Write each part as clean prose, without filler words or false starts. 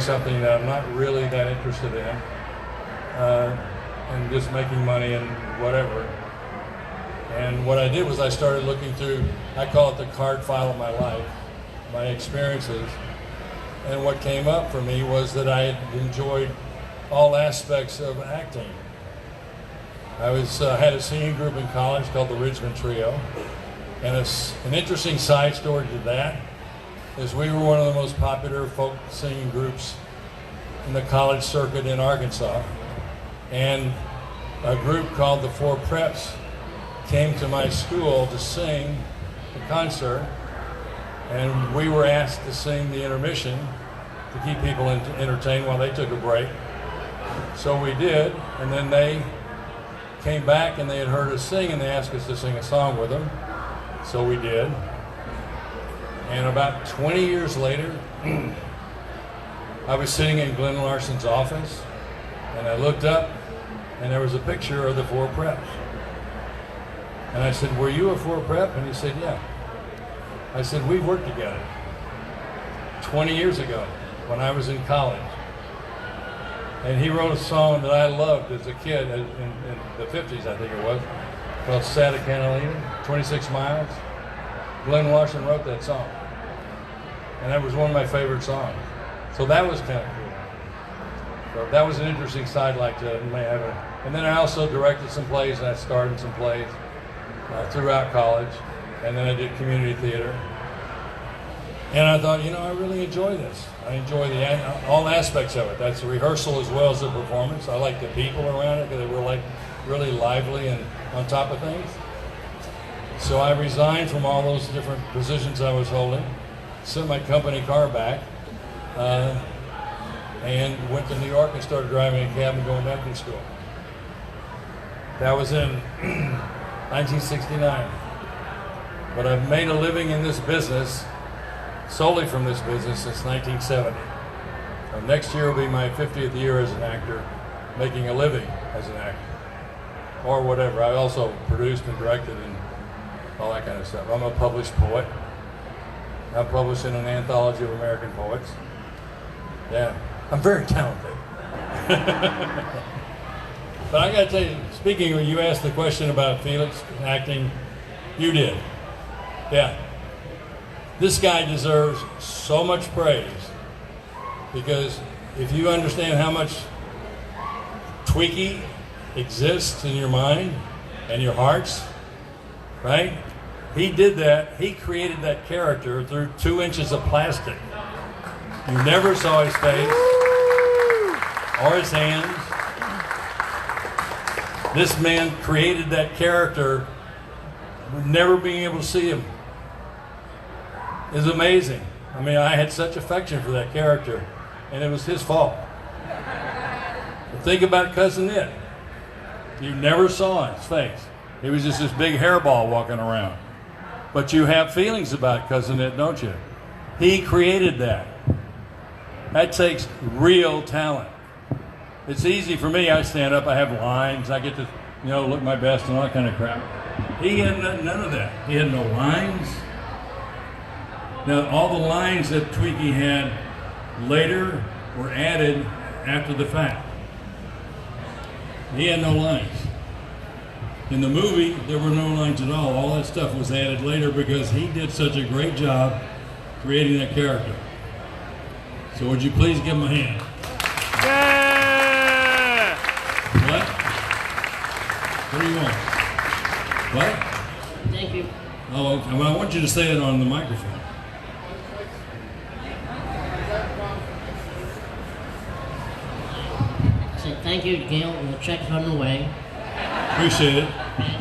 something that I'm not really that interested in, and just making money and whatever. And what I did was I started looking through, I call it the card file of my life, my experiences. And what came up for me was that I had enjoyed all aspects of acting. I had a singing group in college called the Ridgeman Trio. And an interesting side story to that is we were one of the most popular folk singing groups in the college circuit in Arkansas. And a group called the Four Preps came to my school to sing a concert, and we were asked to sing the intermission to keep people entertained while they took a break. So we did, and then they came back and they had heard us sing and they asked us to sing a song with them. So we did. And about 20 years later, I was sitting in Glenn Larson's office, and I looked up and there was a picture of the Four Preps. And I said, "Were you a Four Prep?" And he said, "Yeah." I said, "We've worked together 20 years ago when I was in college." And he wrote a song that I loved as a kid in the 50s, I think it was, called Santa Catalina, 26 Miles. Glenn Larson wrote that song. And that was one of my favorite songs. So that was kind of cool. So that was an interesting sidelight to have. And then I also directed some plays, and I starred in some plays throughout college. And then I did community theater. And I thought, I really enjoy this. I enjoy all aspects of it. That's the rehearsal as well as the performance. I like the people around it because they were really lively and on top of things. So I resigned from all those different positions I was holding, sent my company car back, and went to New York and started driving a cab and going to acting school. That was in 1969. But I've made a living in this business, solely from this business, since 1970. So next year will be my 50th year as an actor, making a living as an actor, or whatever. I also produced and directed and all that kind of stuff. I'm a published poet. I'm published in an anthology of American poets. Yeah, I'm very talented. But I got to tell you, speaking of, you asked the question about Felix acting, you did. Yeah. This guy deserves so much praise, because if you understand how much tweaky exists in your mind and your hearts, right? He did that. He created that character through 2 inches of plastic. You never saw his face or his hands. This man created that character, never being able to see him. It's amazing. I mean, I had such affection for that character, and it was his fault. But think about Cousin Ned. You never saw his face. He was just this big hairball walking around. But you have feelings about Cousin Ned, don't you? He created that. That takes real talent. It's easy for me. I stand up, I have lines, I get to, look my best and all that kind of crap. He had none of that. He had no lines. Now, all the lines that Tweaky had later were added after the fact. He had no lines. In the movie, there were no lines at all. All that stuff was added later because he did such a great job creating that character. So would you please give him a hand? Yeah! What? What do you want? What? Thank you. Oh, okay. Well, I want you to say it on the microphone. Thank you, Gail. The check's on the way. Appreciate it.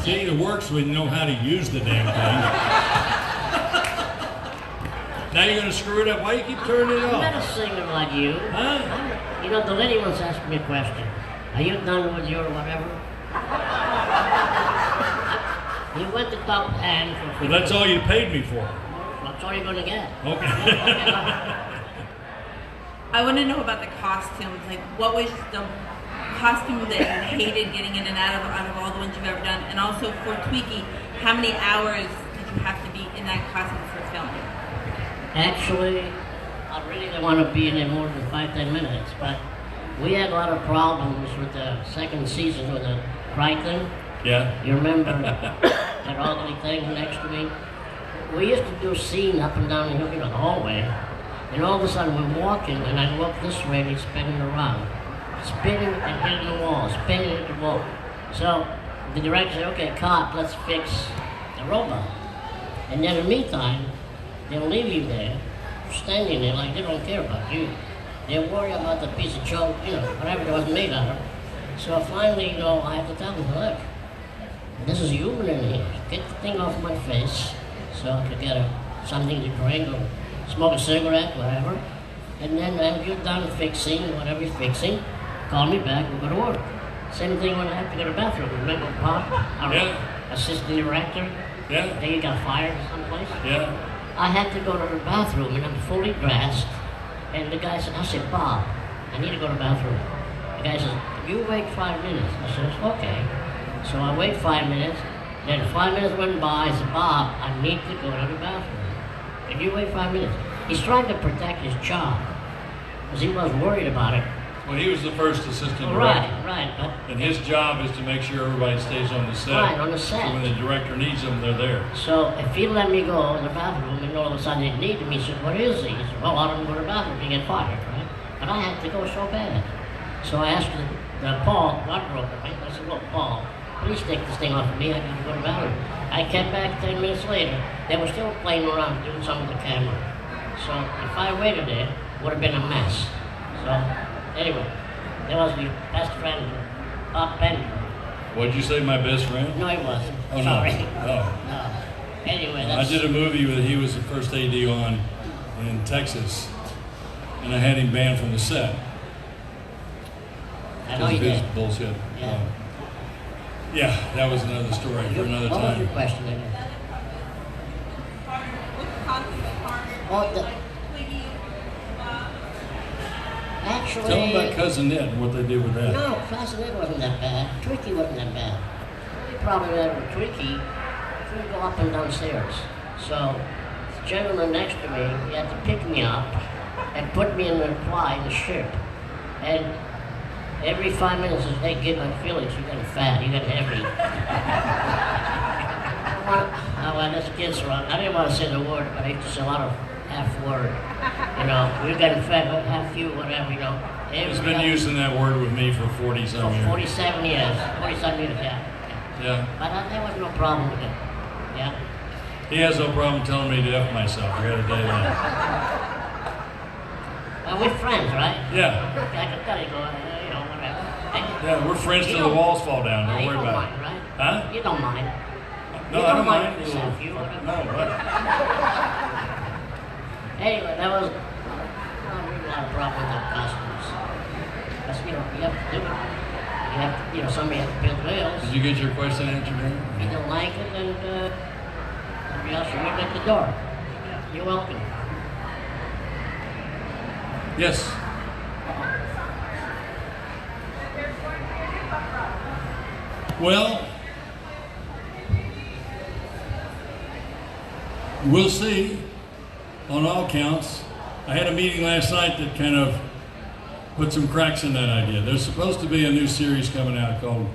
See, it works when you know how to use the damn thing. Now you're going to screw it up. Why do you keep turning it I'm off? not a singer like you. Huh? The lady once asked me a question. Are you done with your whatever? You went to talk to Anne for free. Well, that's all you paid me for. That's all you're going to get. Okay. I want to know about the costumes. Like, what was the costume that you hated getting in and out of all the ones you've ever done? And also for Tweaky, how many hours did you have to be in that costume for filming? Actually, I really didn't want to be in there more than 5-10 minutes, but we had a lot of problems with the second season with the Crichton. Yeah. You remember that ugly thing next to me? We used to do a scene up and down the hallway, and all of a sudden we're walking, and I walk this way and he's spinning around. Spinning and hitting the wall, spinning and hitting the wall. So the director said, okay, cut, let's fix the robot. And then in the meantime, they'll leave you there, standing there like they don't care about you. They worry about the piece of junk, whatever it was made out of. So finally, I have to tell them, look, this is human in here. Get the thing off my face so I could get something to drink or smoke a cigarette, whatever. And then when you're done fixing whatever you're fixing, call me back, we'll go to work. Same thing when I have to go to the bathroom. Remember Pop, our assistant director? Yeah. Then you got fired someplace? Yeah. I had to go to the bathroom and I'm fully dressed. And the guy said, Bob, I need to go to the bathroom. The guy says, you wait 5 minutes. I said, okay. So I wait 5 minutes. Then 5 minutes went by. I said, Bob, I need to go to the bathroom. And you wait 5 minutes. He's trying to protect his job because he was worried about it. Well, he was the first assistant director. Right. But and his job is to make sure everybody stays on the set. Right, on the set. So when the director needs them, they're there. So if he let me go in the bathroom and all of a sudden he needed me, he said, what is he? He said, well, I don't go to the bathroom, you get fired, right? But I had to go so bad. So I asked the Paul, wardrobe, right? I said, look, Paul, please take this thing off of me, I got to go to the bathroom. I came back 10 minutes later, they were still playing around doing something with the camera. So if I waited there, it would have been a mess. So anyway, that was your best friend, Bob Penny. What'd you say, my best friend? No, he wasn't. Oh, Sorry. No. Anyway, I did a movie that he was the first AD on in Texas, and I had him banned from the set. I know you his did. bullshit. Yeah. Yeah, that was another story for another What was your time. question again? Actually, Tell them about Cousin Ed and what they did with that. no, Cousin Ed wasn't that bad. Tricky wasn't that bad. The problem we had with Tricky, couldn't go up and downstairs. So the gentleman next to me, he had to pick me up and put me in the fly in the ship. And every 5 minutes, he says, hey, get like Felix, you're getting fat, you're getting heavy. Well, this kid's wrong. I didn't want to say the word, but I used to say a lot of half-word. We're getting fat, half you, whatever, He's been using that word with me for 40-some years. 47 years. 47 years, yeah. Yeah. But there was no problem with it. Yeah. He has no problem telling me to F myself. I gotta tell you that. Well, we're friends, right? Yeah. I can tell you, whatever. Yeah, we're friends till the walls fall down. Don't You worry don't about mind, it. right? Huh? You don't mind. No, You I don't mind. yourself, you whatever. No, what? Anyway, that was not really a lot of problem with the costumes. Because, you have to do it. You have to, somebody has to pay the bills. Did you get your question answered, If you man? don't like it, then somebody else should wait at the door. You're welcome. Yes. Well, we'll see on all counts. I had a meeting last night that kind of put some cracks in that idea. There's supposed to be a new series coming out called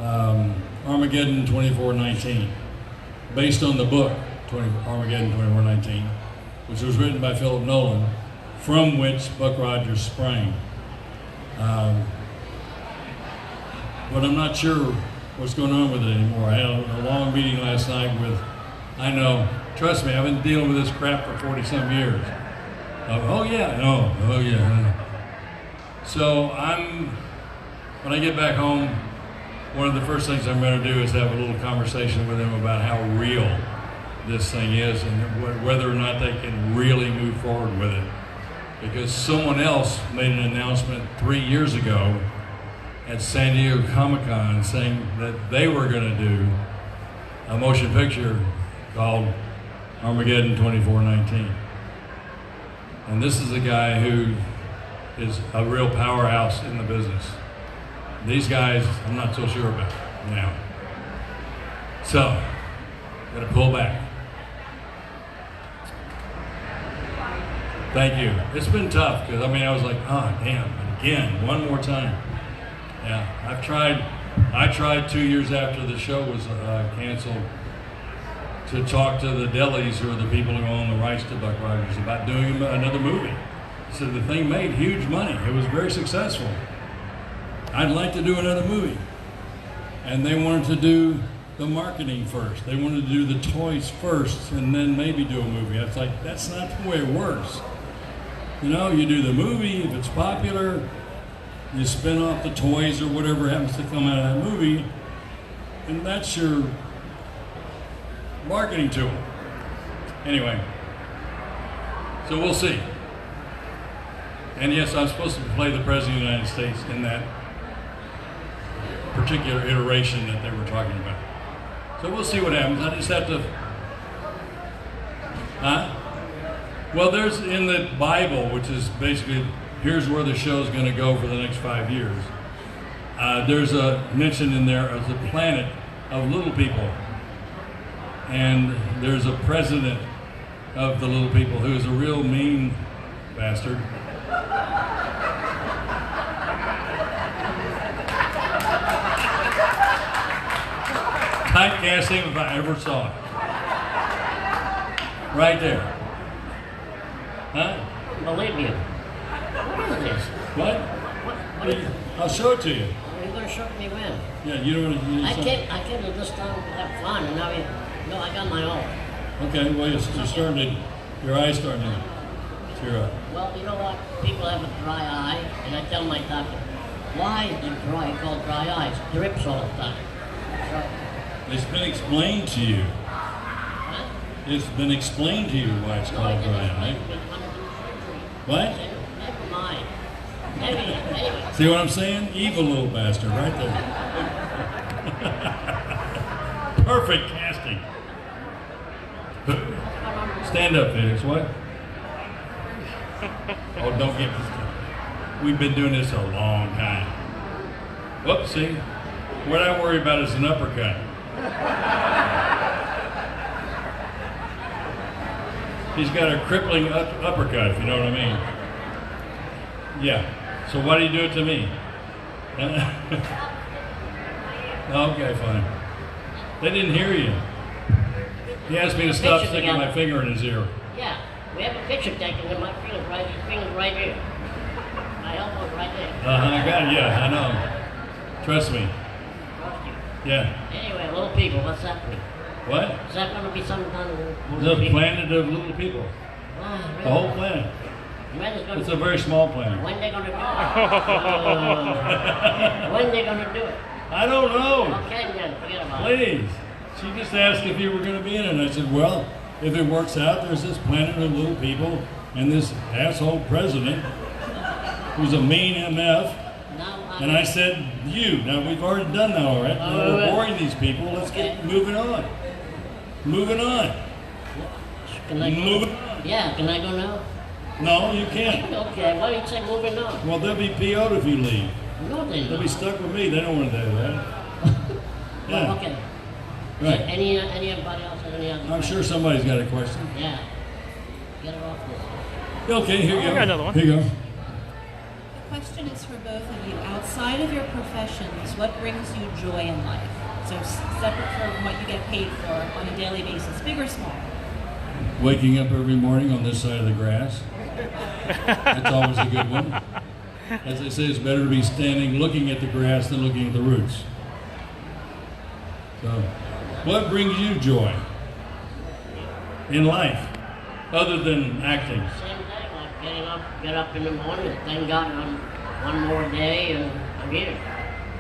Armageddon 2419, based on the book Armageddon 2419, which was written by Philip Nolan, from which Buck Rogers sprang. But I'm not sure what's going on with it anymore. I had a long meeting last night with, trust me, I've been dealing with this crap for 40-some years. Oh yeah. So when I get back home, one of the first things I'm going to do is have a little conversation with them about how real this thing is and whether or not they can really move forward with it. Because someone else made an announcement 3 years ago at San Diego Comic-Con saying that they were going to do a motion picture called Armageddon 2419. And this is a guy who is a real powerhouse in the business. These guys, I'm not so sure about now. So, gotta pull back. Thank you. It's been tough because I was like, oh damn, again, one more time. Yeah, I tried 2 years after the show was canceled to talk to the delis, who are the people who own the rights to Buck Rogers, about doing another movie. So the thing made huge money. It was very successful. I'd like to do another movie. And they wanted to do the marketing first. They wanted to do the toys first and then maybe do a movie. I was like, that's not the way it works. You know, you do the movie, if it's popular, you spin off the toys or whatever happens to come out of that movie, and that's your marketing tool. Anyway, so we'll see. And yes, I'm supposed to play the President of the United States in that particular iteration that they were talking about. So we'll see what happens. I just have to... Well, there's in the Bible, which is basically, here's where the show's going to go for the next 5 years. There's a mention in there of the planet of little people. And there's a president of the little people who is a real mean bastard. Typecasting if I ever saw it. Right there. Huh? Believe you. What is this? What? I'll show it to you. You're going to show it me when? Yeah, you don't want to... I came to this town to have fun, and now I got my own. Okay, well, you're starting to... Your eye's starting to tear up. Well, you know what? People have a dry eye, and I tell my doctor, why is it called dry eyes? Drips all the time. So, it's been explained to you. huh? It's been explained to you why it's called dry eye. What? Never mind. Maybe. See what I'm saying? Evil little bastard, right there. Perfect casting. Stand up, Felix. What? Oh, don't get me started. We've been doing this a long time. Whoops, see? What I worry about is an uppercut. He's got a crippling uppercut, if you know what I mean. Yeah. So why do you do it to me? Okay, fine. They didn't hear you. He asked me to stop sticking my finger in his ear. Yeah, we have a picture taken with my finger's right here. My elbow's right there. I got it, yeah, I know. Trust me. Trust you. Yeah. Anyway, little people, what's that mean? What? Is that going to be some kind of The planet of little people. Ah, really? The whole planet. When is gonna It's a very small planet. When they going to do it? When they going to do it? I don't know. Okay, then, forget about it. Please. She just asked if you were going to be in it. And I said, well, if it works out, there's this planet of little people and this asshole president who's a mean MF. And I said, you. Now, we've already done that, all right? We're boring these people. Let's get moving on. Moving on. Can I go? Moving on. Yeah, can I go now? No, you can't. Okay, why do you say moving on? Well, they'll be PO'd if you leave. No, they They'll don't. be stuck with me. They don't want to do that. Well, okay. Right. Anybody else have any other I'm sure somebody's got a question. Yeah. Get it off this. Okay, here you go. I got another one. Here you go. The question is for both of you. Outside of your professions, what brings you joy in life? So separate from what you get paid for on a daily basis, big or small? Waking up every morning on this side of the grass. That's always a good one. As they say, it's better to be standing looking at the grass than looking at the roots. So, what brings you joy in life, other than acting? Same thing, like get up in the morning, thank God on one more day, and I'm here.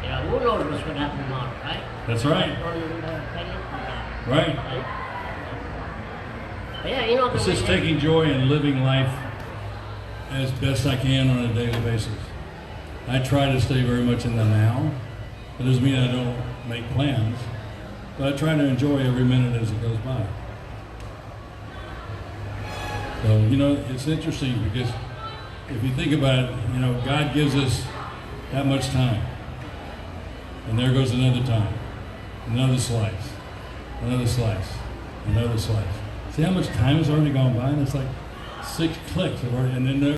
You know, who knows what's going to happen tomorrow, right? That's right. Right. But yeah, you know, It's just taking joy in living life as best I can on a daily basis. I try to stay very much in the now. That doesn't mean I don't make plans, but I try to enjoy every minute as it goes by. So, you know, it's interesting because if you think about it, you know, God gives us that much time. And there goes another time. Another slice. Another slice. Another slice. See how much time has already gone by? And it's like 6 clicks, and then